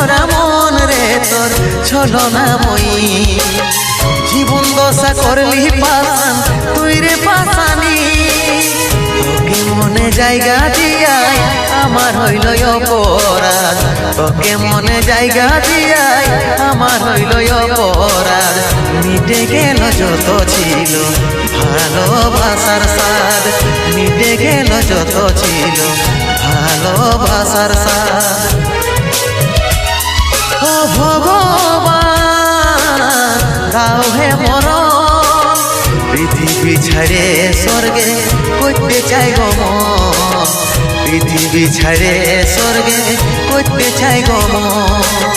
ভরা মন রে তোর ছলনা মই জীবন দশা করলি পাশান তুই রে পাশানি তোকে মনে জায়গা দিয়াই আমার হইল অপরাধ তোকে মনে জায়গা দিয়াই আমার হইল অপরাধ মিটে গেল যত ছিল ভালোবাসার স্বাদ মিটে গেল যত ছিল ভালোবাসার স্বাদ ও ভগবান দাও হে মরণ পৃথিবী ছাড়ে স্বর্গে করতে চাই গমন পৃথিবী ছাড়ে স্বর্গে করতে চাই গমন